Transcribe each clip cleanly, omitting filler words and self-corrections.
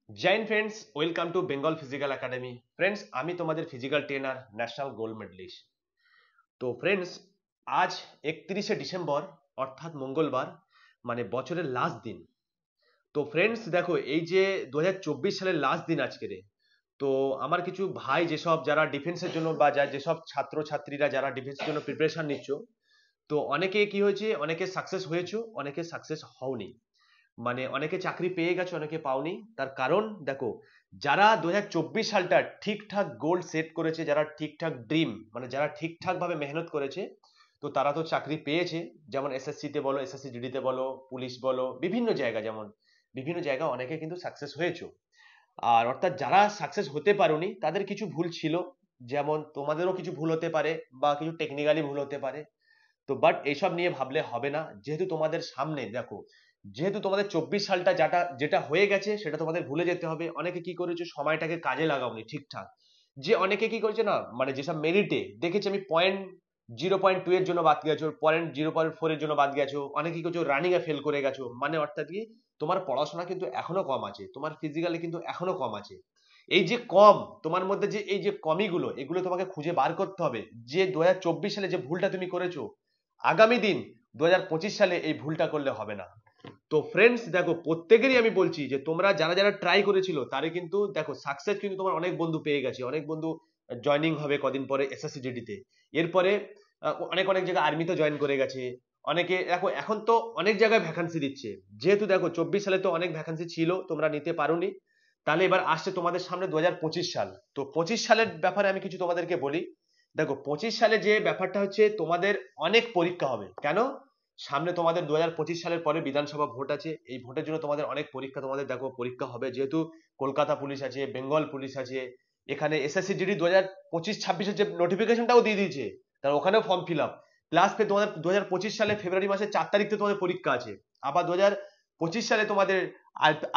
জয় হিন্দ friends, welcome to Bengal physical academy. Friends, আমি তোমাদের physical trainer, national gold medalist. তো ফ্রেন্ডস, আজ 31শে ডিসেম্বর, অর্থাৎ মঙ্গলবার, মানে বছরের লাস্ট দিন। তো ফ্রেন্ডস দেখো, এই যে 2024 সালের লাস্ট দিন আজকের। তো আমার কিছু ভাই যেসব যারা ডিফেন্সের জন্য বা যেসব ছাত্র ছাত্রীরা যারা ডিফেন্সের জন্য প্রিপারেশন নিচ্ছ, তো অনেকে কি হয়েছে, অনেকে সাকসেস হয়েছো, অনেকে সাকসেস হওনি। মানে অনেকে চাকরি পেয়ে গেছে, অনেকে পাওনি। তার কারণ দেখো, যারা 2024 সালটা ঠিকঠাক গোল সেট করেছে, যারা ঠিকঠাক ড্রিম, মানে যারা ঠিকঠাক ভাবে মেহনত করেছে, তো তারা তো চাকরি পেয়েছে। যেমন এসএসসি তে বলো, এসএসসি জিডিতে বলো, পুলিশ বলো, বিভিন্ন জায়গা, যেমন বিভিন্ন জায়গা অনেকে কিন্তু সাকসেস হয়েছে। আর অর্থাৎ যারা সাকসেস হতে পারোনি তাদের কিছু ভুল ছিল, যেমন তোমাদেরও কিছু ভুল হতে পারে বা কিছু টেকনিক্যালি ভুল হতে পারে। তো বাট এইসব নিয়ে ভাবলে হবে না, যেহেতু তোমাদের সামনে দেখো, যেহেতু তোমাদের 24 সালটা যেটা যেটা হয়ে গেছে সেটা তোমাদের ভুলে যেতে হবে। অনেকে কি করেছে, সময়টাকে কাজে লাগাওনি ঠিকঠাক। যে অনেকে কি করেছে না, মানে যেসব মেরিটে দেখেছি আমি, 0.2 এর জন্য বাদ গেছো, 0.04 এর জন্য বাদ গেছো, অনেকে কি করছো, রানিং এ ফেল করে গেছো। মানে অর্থাৎ কি, তোমার পড়াশোনা কিন্তু এখনো কম আছে, তোমার ফিজিক্যালি কিন্তু এখনো কম আছে। এই যে কম, তোমার মধ্যে যে এই যে কমিগুলো, এগুলো তোমাকে খুঁজে বার করতে হবে। যে 2024 সালে যে ভুলটা তুমি করেছো, আগামী দিন 2025 সালে এই ভুলটা করলে হবে না। তো ফ্রেন্ডস দেখো, প্রত্যেকেরই আমি বলছি যে তোমরা যারা যারা ট্রাই করেছিল তারে কিন্তু দেখো সাকসেস কিন্তু তোমার অনেক বন্ধু পেয়ে গেছে, অনেক বন্ধু জয়নিং হবে কদিন পরে এসএসসি জিডি তে। এরপরে অনেক অনেক জায়গায় আর্মিতে জয়েন করে গেছে। অনেকে দেখো এখন তো অনেক জায়গায় ভ্যাকান্সি দিচ্ছে। যেহেতু দেখো 24 সালে তো অনেক ভ্যাকান্সি ছিল, তোমরা নিতে পারোনি। তাহলে এবার আসছে তোমাদের সামনে 2025 সাল। তো 25 সালের ব্যাপারে আমি কিছু তোমাদেরকে বলি। দেখো 25 সালে যে ব্যাপারটা হচ্ছে, তোমাদের অনেক পরীক্ষা হবে। কেন? সামনে তোমাদের 2025 সালের পরে বিধানসভা ভোট আছে। এই ভোটের জন্য তোমাদের অনেক পরীক্ষা, তোমাদের দেখো পরীক্ষা হবে। যেহেতু কলকাতা পুলিশ আছে, বেঙ্গল পুলিশ আছে, এখানে এসএসসি জিডি 2025-26-এর যে নোটিফিকেশনটাও দিয়ে দিয়েছে, তার ওখানেও ফর্ম ফিল আপ। প্লাস তোমাদের 2025 সালে ফেব্রুয়ারি মাসের 4 তারিখ থেকে তোমাদের পরীক্ষা আছে। আবার 2025 সালে তোমাদের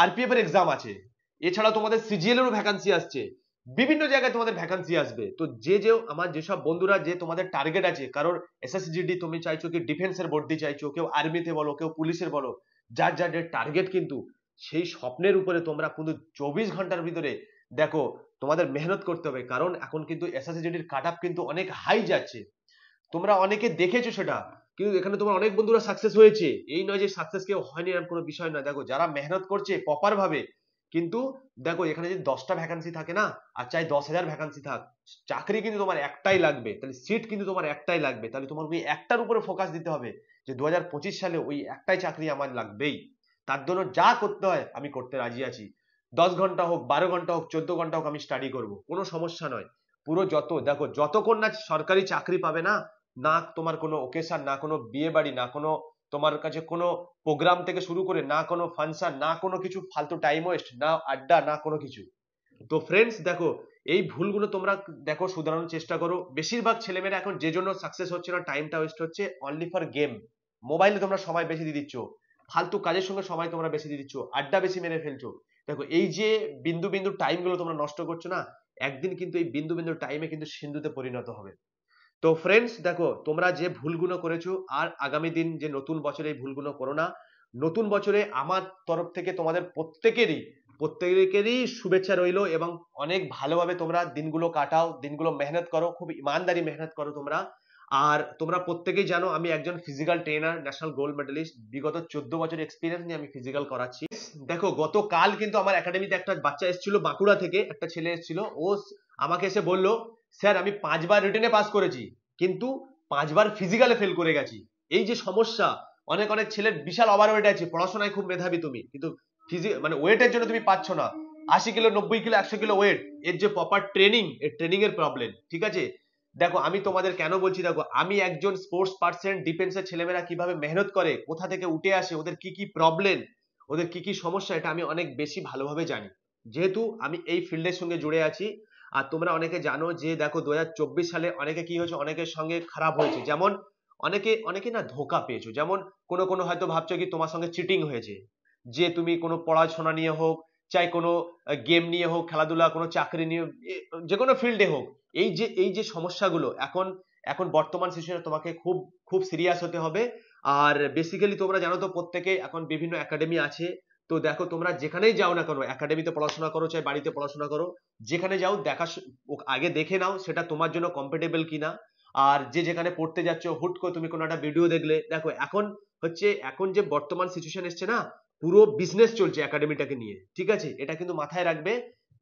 আরপিএফ এর এক্সাম আছে। এছাড়া তোমাদের সিজিএল এরও ভ্যাকান্সি আসছে। বিভিন্ন জায়গায় তোমাদের ভ্যাকান্সি আসবে। তো যে আমার যেসব বন্ধুরা, যে তোমাদের টার্গেট আছে, কারোর এসএসসি জিডি তুমি চাইছো, কি ডিফেন্সের ভর্তি চাইছো, কেউ আর্মিতে বলো, কেউ পুলিশের বলো, যার যার টার্গেট, কিন্তু সেই স্বপ্নের উপরে তোমরা কিন্তু 24 ঘন্টার ভিতরে দেখো তোমাদের মেহনত করতে হবে। কারণ এখন কিন্তু এসএসসি জিডির কাট আপ কিন্তু অনেক হাই যাচ্ছে। তোমরা অনেকে দেখেছো সেটা। কিন্তু এখানে তোমার অনেক বন্ধুরা সাকসেস হয়েছে। এই নয় যে সাকসেস কেউ হয়নি, এরকম কোনো বিষয় নয়। দেখো যারা মেহনত করছে প্রপার ভাবে, কিন্তু দেখো এখানে যদি 10টা ভ্যাকান্সি থাকে না, আর চাই 10,000 ভ্যাকান্সি থাক, চাকরি কিন্তু তোমার একটাই লাগবে, তাহলে সিট কিন্তু তোমার একটাই লাগবে। তাহলে তোমার ওই একটার উপরে ফোকাস দিতে হবে, যে 2025 সালে ওই একটাই চাকরি আমার লাগবেই। তার জন্য যা করতে হয় আমি করতে রাজি আছি। 10 ঘন্টা হোক, 12 ঘন্টা হোক, 14 ঘন্টা হোক, আমি স্টাডি করব, কোনো সমস্যা নয়। পুরো দেখো, যতক্ষণ না সরকারি চাকরি পাবে না, না তোমার কোনো ওকেশন, না কোনো বিয়ে বাড়ি, না কোনো তোমার কাছে কোনো প্রোগ্রাম থেকে শুরু করে, না কোনো ফাংশন, না কোনো কিছু ফালতু টাইম ওয়েস্ট, না আড্ডা, না কোনো কিছু। তো ফ্রেন্ডস দেখো, এই ভুলগুলো তোমরা দেখো শুধরানোর চেষ্টা করো। বেশিরভাগ ছেলেমেয়েরা এখন যে জন্য সাকসেস হচ্ছে না, টাইমটা ওয়েস্ট হচ্ছে অনলি ফর গেম। মোবাইলে তোমরা সময় বেশি দিয়ে দিচ্ছ, ফালতু কাজের সঙ্গে সময় তোমরা বেশি দিয়ে দিচ্ছ, আড্ডা বেশি মেরে ফেলছো। দেখো এই যে বিন্দু বিন্দু টাইম গুলো তোমরা নষ্ট করছো না, একদিন কিন্তু এই বিন্দু বিন্দু টাইমে কিন্তু সিন্ধুতে পরিণত হবে। তো ফ্রেন্ডস দেখো, তোমরা যে ভুলগুলো করেছো, আর আগামী দিন যে নতুন বছরে এই ভুলগুলো করো না। নতুন বছরে আমার তরফ থেকে তোমাদের প্রত্যেকেরই শুভেচ্ছা রইলো, এবং অনেক ভালোভাবে তোমরা দিনগুলো কাটাও, দিনগুলো মেহনত করো, খুব ইমানদারি মেহনত করো তোমরা। আর তোমরা প্রত্যেকেই জানো আমি একজন physical trainer, national gold medalist, বিগত 14 বছর এক্সপিরিয়েন্স নিয়ে আমি ফিজিক্যাল করাচ্ছি। দেখো গতকাল কিন্তু আমার একাডেমিতে একটা বাচ্চা এসেছিল, বাঁকুড়া থেকে একটা ছেলে এসেছিল। ও আমাকে এসে বলল, স্যার আমি 5বার রিটেনে পাস করেছি, কিন্তু 5বার ফিজিক্যালে ফেল করে গেছি। এই যে সমস্যা, অনেক অনেক ছেলের বিশাল ওভার ওয়েট আছে, পড়াশোনায় খুব মেধাবী তুমি, কিন্তু মানে ওয়েটের জন্য তুমি পাচ্ছ না। 80 কিলো, 90 কিলো, 100 কিলো ওয়েট, এর যে প্রপার ট্রেনিং, এর ট্রেনিং এর প্রবলেম। ঠিক আছে, দেখো আমি তোমাদের কেন বলছি, দেখো আমি একজন স্পোর্টস পার্সন, ডিফেন্সের ছেলেমেয়েরা কিভাবে মেহনত করে, কোথা থেকে উঠে আসে, ওদের কি কি প্রবলেম, ওদের কি কি সমস্যা, এটা আমি অনেক বেশি ভালোভাবে জানি, যেহেতু আমি এই ফিল্ডের সঙ্গে জুড়ে আছি। আর তোমরা অনেকে জানো যে দেখো 2024 সালে অনেকে কি হয়েছে, অনেকের সঙ্গে খারাপ হয়েছে। যেমন অনেকে অনেকে না ধোকা পেয়েছো। যেমন কোনো কোনো হয়তো ভাবছো কি তোমার সঙ্গে চিটিং হয়েছে, যে তুমি কোনো পড়াশোনা নিয়ে হোক, চাই কোনো গেম নিয়ে হোক, খেলাধুলা, কোনো চাকরি নিয়ে, যে কোনো ফিল্ডে হোক, এই যে সমস্যাগুলো এখন এখন বর্তমান সিচুয়েশনে তোমাকে খুব খুব সিরিয়াস হতে হবে। আর বেসিক্যালি তোমরা জানো তো প্রত্যেকে এখন বিভিন্ন একাডেমি আছে। তো দেখো তোমরা যেখানেই যাও না কেন, একাডেমিতে পড়াশোনা করো চাই বাড়িতে পড়াশোনা করো, যেখানে যাও আগে দেখে নাও সেটা তোমার জন্য কম্পেটেবল কিনা। আর যে যেখানে পড়তে যাচ্ছ হুট করে তুমি কোনো একটা ভিডিও দেখলে, দেখো এখন যে বর্তমান সিচুয়েশন এসছে না, পুরো বিজনেস চলছে একাডেমিটাকে নিয়ে, ঠিক আছে? এটা কিন্তু মাথায় রাখবে।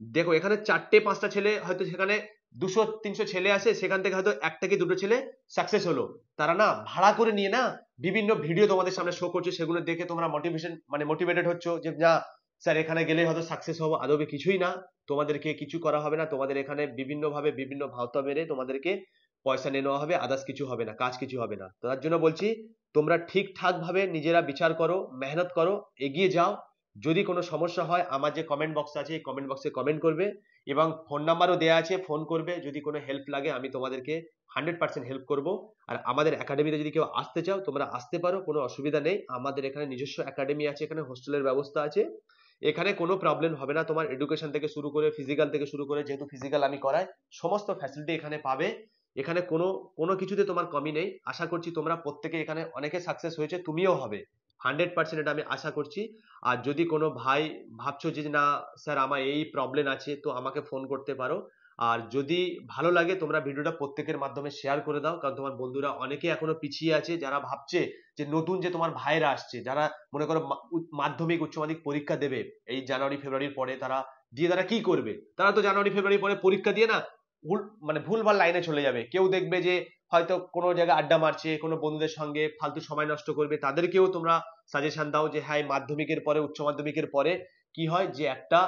দেখো এখানে 4-5টা ছেলে হয়তো, সেখানে 200-300 ছেলে আসে, সেখান থেকে হয়তো একটা কি দুটো ছেলে সাকসেস হলো। তারা না ভাড়া করে নিয়ে না বিভিন্ন ভিডিও তোমাদের সামনে শো করছে, সেগুলো দেখে তোমরা মোটিভেটেড হচ্ছ যে না স্যার এখানে গেলে হয়তো সাকসেস হবো। আদবে কিছুই না, তোমাদেরকে কিছু করা হবে না, তোমাদের এখানে বিভিন্ন ভাবে বিভিন্ন ভাওতা মেরে তোমাদেরকে পয়সা নিয়ে নেওয়া হবে, আদার্স কিছু হবে না, কাজ কিছু হবে না। তার জন্য বলছি তোমরা ঠিকঠাক ভাবে নিজেরা বিচার করো, মেহনত করো, এগিয়ে যাও। যদি কোনো সমস্যা হয় আমার যে কমেন্ট বক্স আছে এই কমেন্ট বক্সে কমেন্ট করবে, এবং ফোন নাম্বারও দেওয়া আছে, ফোন করবে। যদি কোনো হেল্প লাগে আমি তোমাদেরকে 100% হেল্প করব। আর আমাদের একাডেমিতে যদি কেউ আসতে চাও তোমরা আসতে পারো, কোনো অসুবিধা নেই। আমাদের এখানে নিজস্ব একাডেমি আছে, এখানে হোস্টেলের ব্যবস্থা আছে, এখানে কোনো প্রবলেম হবে না। তোমার এডুকেশন থেকে শুরু করে ফিজিক্যাল থেকে শুরু করে, যেহেতু ফিজিক্যাল আমি করাই, সমস্ত ফ্যাসিলিটি এখানে পাবে। এখানে কোনো কোনো কিছুতে তোমার কমি নেই। আশা করছি তোমরা প্রত্যেকে এখানে অনেকে সাকসেস হয়েছে, তুমিও হবে 100%, এটা আমি আশা করছি। আর যদি কোনো ভাই ভাবছো যে না স্যার আমার এই প্রবলেম আছে, তো আমাকে ফোন করতে পারো। আর যদি ভালো লাগে তোমরা ভিডিওটা প্রত্যেকের মাধ্যমে শেয়ার করে দাও, কারণ তোমার বন্ধুরা অনেকে এখনো পিছিয়ে আছে, যারা ভাবছে যে নতুন যে তোমার ভাইরা আসছে, যারা মনে করো মাধ্যমিক উচ্চ মাধ্যমিক পরীক্ষা দেবে এই জানুয়ারি ফেব্রুয়ারির পরে, তারা কি করবে? তারা তো জানুয়ারি ফেব্রুয়ারি পরে পরীক্ষা দিয়ে না ভুলভাল লাইনে চলে যাবে। কেউ দেখবে যে হয়তো কোনো জায়গায় আড্ডা মারছে, কোনো বন্ধুদের সঙ্গে ফালতু সময় নষ্ট করবে, তাদেরকেও তোমরা সাজেশন দাও যে হ্যাঁ মাধ্যমিকের পরে উচ্চ মাধ্যমিকের পরে কি হয় যে একটা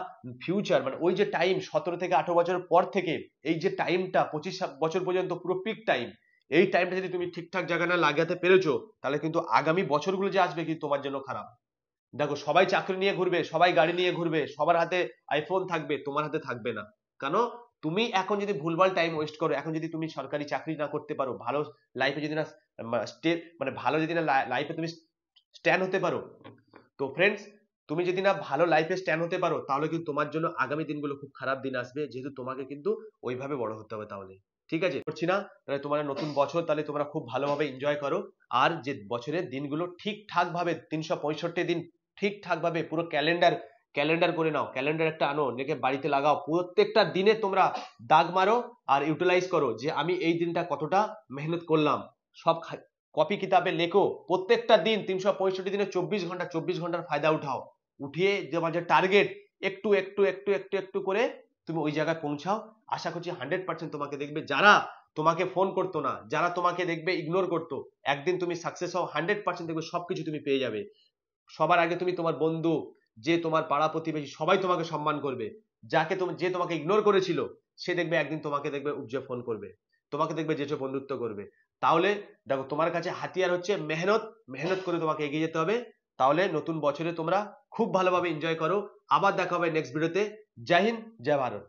ফিউচার, ওই যে টাইম 17 থেকে 18 বছর পর থেকে এই যে টাইমটা 25 বছর পর্যন্ত পুরো পিক টাইম, এই টাইমটা যদি তুমি ঠিকঠাক জায়গায় না লাগাতে পেরেছো, তাহলে কিন্তু আগামী বছরগুলো যে আসবে কিন্তু তোমার জন্য খারাপ। দেখো সবাই চাকরি নিয়ে ঘুরবে, সবাই গাড়ি নিয়ে ঘুরবে, সবার হাতে আইফোন থাকবে, তোমার হাতে থাকবে না। কেন? তুমি এখন যদি ভুলভাল টাইম ওয়েস্ট করো, এখন যদি তুমি সরকারি চাকরি না করতে পারো, ভালো লাইফে যদি না ভালো যদি না লাইফে তুমি স্ট্যান্ড হতে পারো, তো ফ্রেন্ডস তুমি যদি না ভালো লাইফে স্ট্যান্ড হতে পারো, তাহলে কিন্তু তোমার জন্য আগামী দিনগুলো খুব খারাপ দিন আসবে, যেহেতু তোমাকে কিন্তু ওইভাবে বড় হতে হবে। তাহলে ঠিক আছে, করছি না, তাহলে তোমার নতুন বছর তাহলে তোমরা খুব ভালোভাবে এনজয় করো। আর যে বছরের দিনগুলো ঠিকঠাক ভাবে 365 দিন ঠিকঠাক ভাবে পুরো ক্যালেন্ডার করে নাও, ক্যালেন্ডার একটা আনো, রেখে বাড়িতে লাগাও, প্রত্যেকটা দিনে তোমরা দাগ মারো আর ইউটিলাইজ করো যে আমি এই দিনটা কতটা মেহনত করলাম। সব কপি কিতাবে লেখো, প্রত্যেকটা দিন 365 দিনে 24 ঘন্টা, 24 ঘন্টার ফায়দা উঠাও, উঠিয়ে তোমার যে টার্গেট একটু একটু একটু একটু একটু করে তুমি ওই জায়গায় পৌঁছাও। আশা করছি 100% তোমাকে দেখবে, যারা তোমাকে ফোন করতো না, যারা তোমাকে দেখবে ইগনোর করতো, একদিন তুমি সাকসেস হও, 100% দেখবে সবকিছু তুমি পেয়ে যাবে। সবার আগে তুমি তোমার বন্ধু, যে তোমার পাড়া প্রতিবেশী, সবাই তোমাকে সম্মান করবে। যে তোমাকে ইগনোর করেছিল, সে দেখবে একদিন তোমাকে দেখবে উপজে ফোন করবে, তোমাকে দেখবে যেচে বন্ধুত্ব করবে। তাহলে দেখো তোমার কাছে হাতিয়ার হচ্ছে মেহনত, মেহনত করে তোমাকে এগিয়ে যেতে হবে। তাহলে নতুন বছরে তোমরা খুব ভালোভাবে এনজয় করো। আবার দেখা হবে নেক্সট ভিডিওতে। জয় হিন্দ, জয় ভারত।